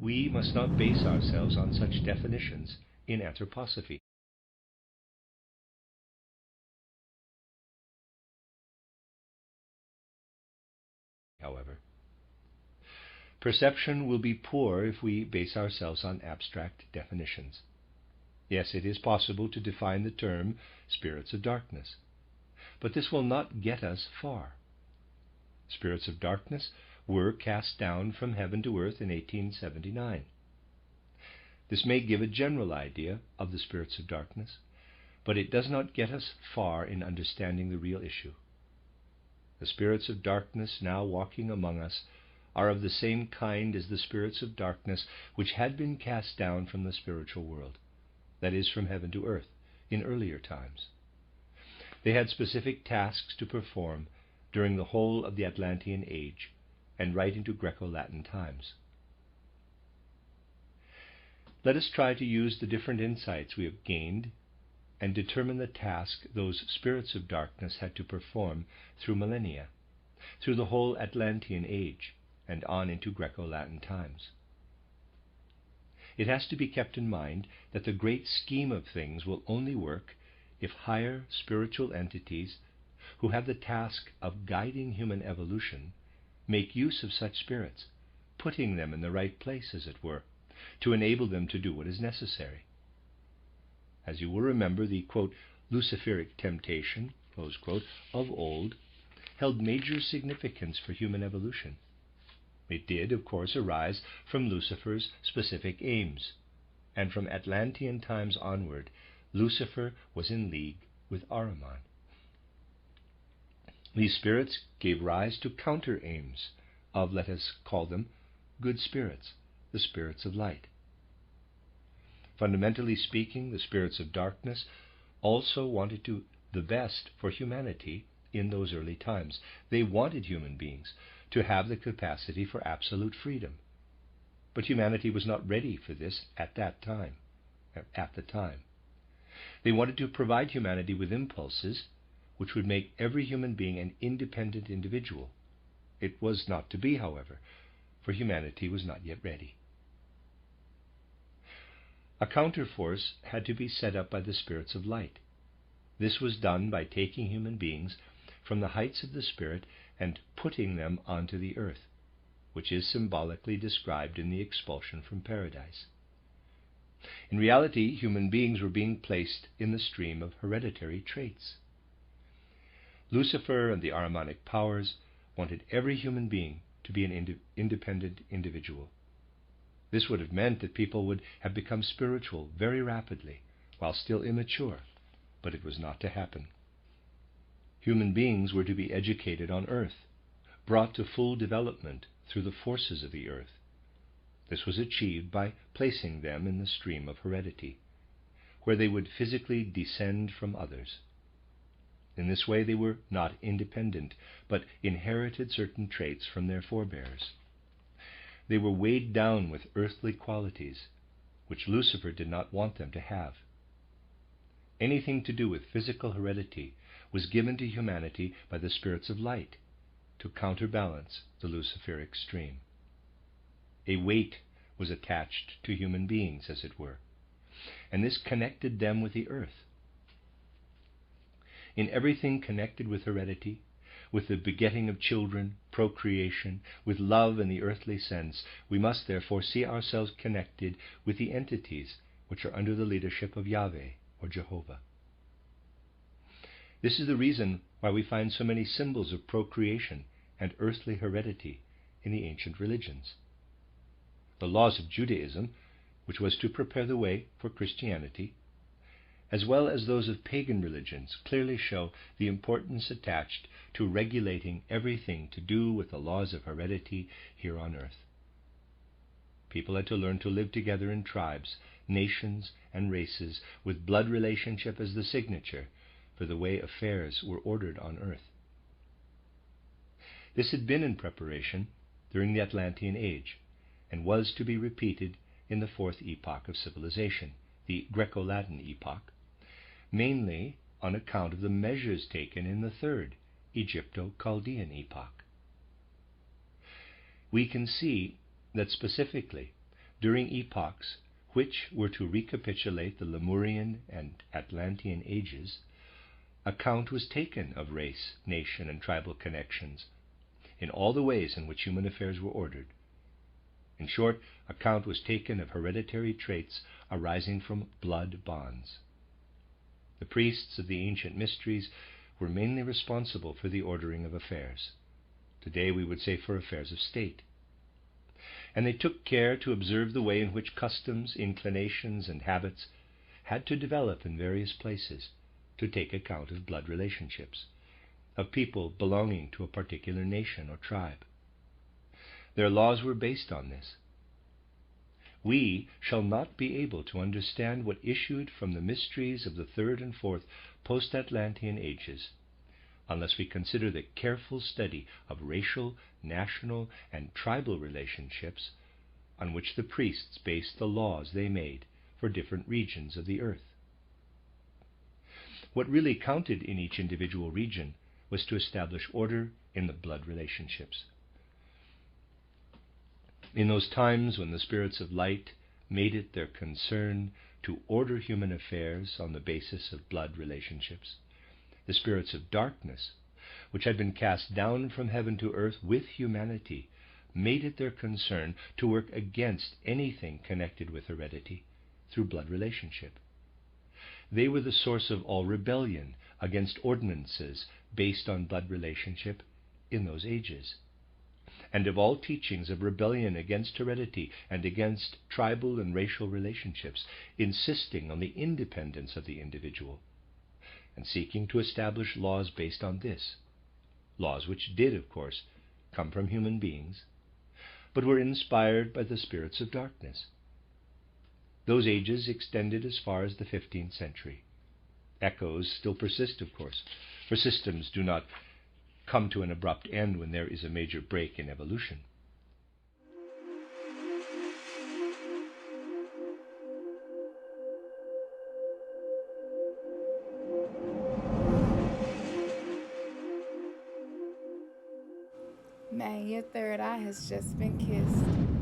we must not base ourselves on such definitions in anthroposophy. However, perception will be poor if we base ourselves on abstract definitions. Yes, it is possible to define the term spirits of darkness, but this will not get us far. Spirits of darkness were cast down from heaven to earth in 1879. This may give a general idea of the spirits of darkness, but it does not get us far in understanding the real issue. The spirits of darkness now walking among us are of the same kind as the spirits of darkness which had been cast down from the spiritual world, that is, from heaven to earth, in earlier times. They had specific tasks to perform during the whole of the Atlantean age and right into Greco-Latin times. Let us try to use the different insights we have gained and determine the task those spirits of darkness had to perform through millennia, through the whole Atlantean age, and on into Greco-Latin times. It has to be kept in mind that the great scheme of things will only work if higher spiritual entities who have the task of guiding human evolution make use of such spirits, putting them in the right place, as it were, to enable them to do what is necessary. As you will remember, the, quote, Luciferic temptation, close quote, of old held major significance for human evolution. It did, of course, arise from Lucifer's specific aims, and from Atlantean times onward, Lucifer was in league with Ahriman. These spirits gave rise to counter-aims of, let us call them, good spirits, the spirits of light. Fundamentally speaking, the spirits of darkness also wanted the best for humanity in those early times. They wanted human beings to have the capacity for absolute freedom. But humanity was not ready for this at the time. They wanted to provide humanity with impulses which would make every human being an independent individual. It was not to be, however, for humanity was not yet ready. A counterforce had to be set up by the spirits of light. This was done by taking human beings from the heights of the spirit and putting them onto the earth, which is symbolically described in the expulsion from paradise. In reality, human beings were being placed in the stream of hereditary traits. Lucifer and the Ahrimanic powers wanted every human being to be an independent individual. This would have meant that people would have become spiritual very rapidly, while still immature, but it was not to happen. Human beings were to be educated on earth, brought to full development through the forces of the earth. This was achieved by placing them in the stream of heredity, where they would physically descend from others. In this way they were not independent, but inherited certain traits from their forebears. They were weighed down with earthly qualities, which Lucifer did not want them to have. Anything to do with physical heredity was given to humanity by the spirits of light to counterbalance the Luciferic stream. A weight was attached to human beings, as it were, and this connected them with the earth. In everything connected with heredity, with the begetting of children, procreation, with love in the earthly sense, we must therefore see ourselves connected with the entities which are under the leadership of Yahweh or Jehovah. This is the reason why we find so many symbols of procreation and earthly heredity in the ancient religions. The laws of Judaism, which was to prepare the way for Christianity, as well as those of pagan religions, clearly show the importance attached to regulating everything to do with the laws of heredity here on earth. People had to learn to live together in tribes, nations, and races, with blood relationship as the signature for the way affairs were ordered on earth. This had been in preparation during the Atlantean Age, and was to be repeated in the fourth epoch of civilization, the Greco-Latin epoch, mainly on account of the measures taken in the third Egypto-Chaldean epoch. We can see that specifically during epochs which were to recapitulate the Lemurian and Atlantean ages, account was taken of race, nation, and tribal connections in all the ways in which human affairs were ordered. In short, account was taken of hereditary traits arising from blood bonds. The priests of the ancient mysteries were mainly responsible for the ordering of affairs. Today we would say for affairs of state. And they took care to observe the way in which customs, inclinations, and habits had to develop in various places to take account of blood relationships, of people belonging to a particular nation or tribe. Their laws were based on this. We shall not be able to understand what issued from the mysteries of the third and fourth post-Atlantean ages unless we consider the careful study of racial, national, and tribal relationships on which the priests based the laws they made for different regions of the earth. What really counted in each individual region was to establish order in the blood relationships. In those times when the spirits of light made it their concern to order human affairs on the basis of blood relationships, the spirits of darkness, which had been cast down from heaven to earth with humanity, made it their concern to work against anything connected with heredity through blood relationship. They were the source of all rebellion against ordinances based on blood relationship in those ages, and of all teachings of rebellion against heredity and against tribal and racial relationships, insisting on the independence of the individual, and seeking to establish laws based on this, laws which did, of course, come from human beings, but were inspired by the spirits of darkness. Those ages extended as far as the 15th century. Echoes still persist, of course, for systems do not come to an abrupt end when there is a major break in evolution. Man, your third eye has just been kissed.